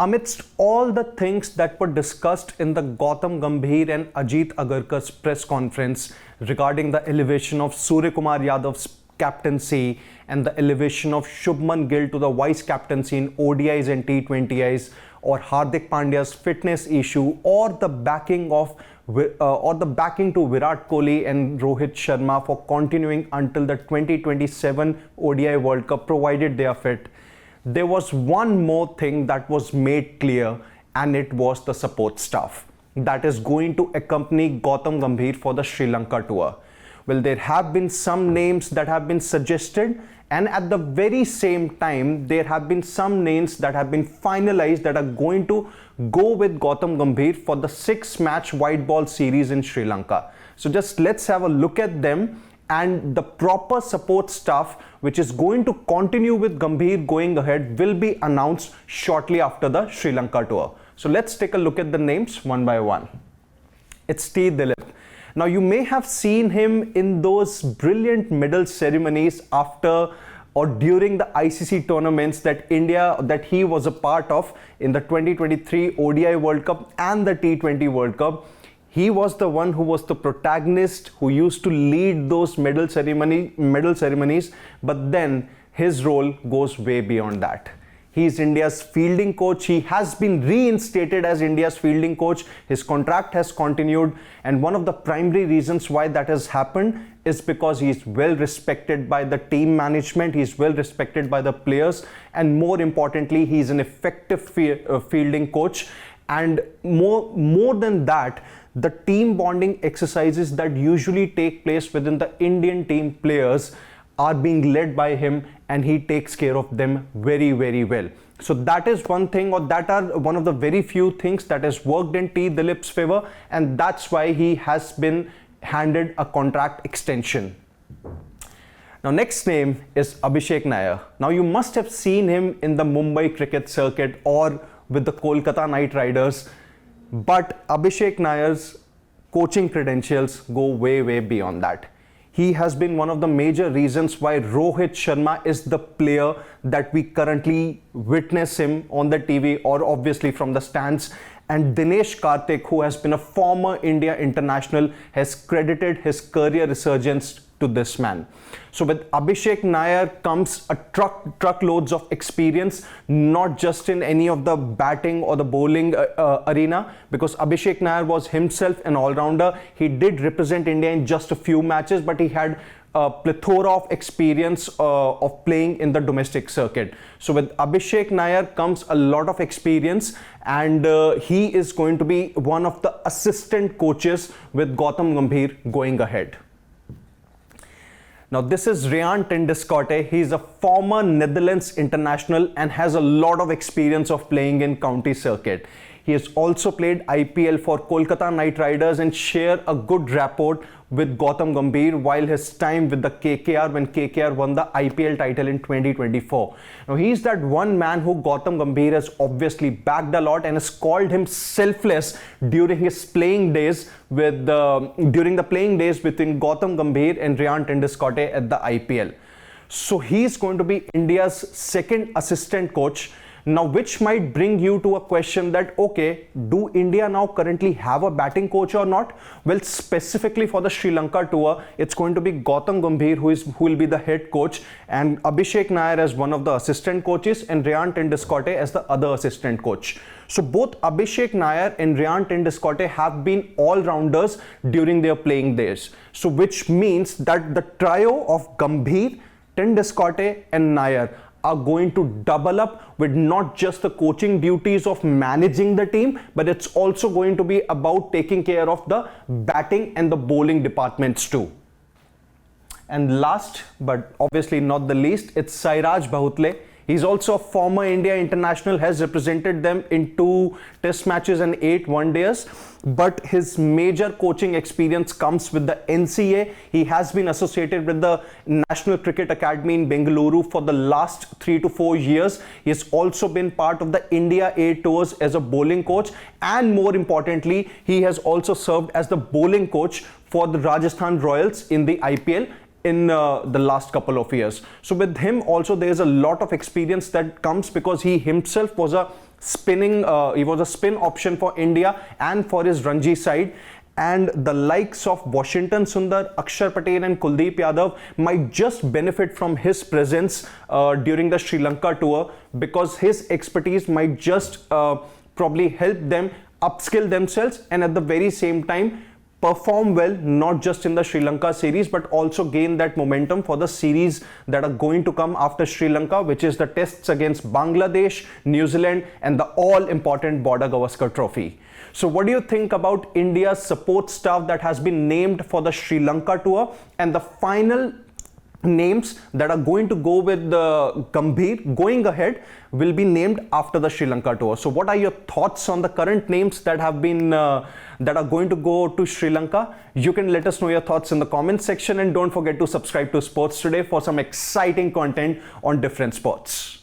amidst all the things that were discussed in the Gautam Gambhir and Ajit Agarkar's press conference regarding the elevation of Surya Kumar Yadav's captaincy and the elevation of Shubman Gill to the vice captaincy in ODIs and T20Is, or Hardik Pandya's fitness issue, or the backing to Virat Kohli and Rohit Sharma for continuing until the 2027 ODI World Cup provided they are fit, there was one more thing that was made clear, and it was the support staff that is going to accompany Gautam Gambhir for the Sri Lanka tour. Well, there have been some names that have been suggested, and at the very same time there have been some names that have been finalized that are going to go with Gautam Gambhir for the 6-match white ball series in Sri Lanka. So just let's have a look at them, and the proper support staff which is going to continue with Gambhir going ahead will be announced shortly after the Sri Lanka tour. So let's take a look at the names one by one. It's T. Dilip. Now you may have seen him in those brilliant medal ceremonies after or during the ICC tournaments that he was a part of in the 2023 ODI World Cup and the T20 World Cup. He was the one who was the protagonist, who used to lead those medal ceremonies, but then his role goes way beyond that. He is India's fielding coach. He has been reinstated as India's fielding coach. His contract has continued, and one of the primary reasons why that has happened is because he is well respected by the team management, he is well respected by the players, and more importantly, he is an effective fielding coach. And more than that, the team bonding exercises that usually take place within the Indian team players are being led by him, and he takes care of them very, very well. So that is one thing, or that are one of the very few things that has worked in T. Dilip's favor, and that's why he has been handed a contract extension. Now next name is Abhishek Nair. Now you must have seen him in the Mumbai cricket circuit or with the Kolkata Knight Riders, but Abhishek Nair's coaching credentials go way, way beyond that. He has been one of the major reasons why Rohit Sharma is the player that we currently witness him on the TV or obviously from the stands. And Dinesh Karthik, who has been a former India international, has credited his career resurgence to this man. So with Abhishek Nair comes a truckloads of experience, not just in any of the batting or the bowling arena, because Abhishek Nair was himself an all-rounder. He did represent India in just a few matches, but he had a plethora of experience of playing in the domestic circuit. So with Abhishek Nair comes a lot of experience, and he is going to be one of the assistant coaches with Gautam Gambhir going ahead. Now this is Riaan ten Discote. He is a former Netherlands international and has a lot of experience of playing in county circuit. He has also played IPL for Kolkata Knight Riders and share a good rapport with Gautam Gambhir while his time with the KKR, when KKR won the IPL title in 2024. Now he is that one man who Gautam Gambhir has obviously backed a lot and has called him selfless during his playing days with during the playing days between Gautam Gambhir and Riaan ten Discote at the IPL. So he is going to be India's second assistant coach. Now, which might bring you to a question that, okay, do India now currently have a batting coach or not? Well, specifically for the Sri Lanka tour, it's going to be Gautam Gambhir who will be the head coach, and Abhishek Nair as one of the assistant coaches, and Riaan ten Discote as the other assistant coach. So both Abhishek Nair and Riaan ten Discote have been all-rounders during their playing days. So which means that the trio of Gambhir, ten Discote and Nair are going to double up with not just the coaching duties of managing the team, but it's also going to be about taking care of the batting and the bowling departments too. And last but obviously not the least, it's Sairaj Bhahutle. He's also a former India international, has represented them in 2 test matches and 8 one-days. But his major coaching experience comes with the NCA. He has been associated with the National Cricket Academy in Bengaluru for the last 3 to 4 years. He has also been part of the India A tours as a bowling coach. And more importantly, he has also served as the bowling coach for the Rajasthan Royals in the IPL in the last couple of years. So with him also there is a lot of experience that comes because he himself was a spinning. He was a spin option for India and for his Ranji side. And the likes of Washington Sundar, Akshar Patel and Kuldeep Yadav might just benefit from his presence during the Sri Lanka tour, because his expertise might just probably help them upskill themselves and at the very same time perform well, not just in the Sri Lanka series, but also gain that momentum for the series that are going to come after Sri Lanka, which is the tests against Bangladesh, New Zealand, and the all-important Border Gavaskar Trophy. So what do you think about India's support staff that has been named for the Sri Lanka tour, and the final names that are going to go with the Gambhir going ahead will be named after the Sri Lanka tour? So what are your thoughts on the current names that have been that are going to go to Sri Lanka? You can let us know your thoughts in the comment section, and don't forget to subscribe to Sports Today for some exciting content on different sports.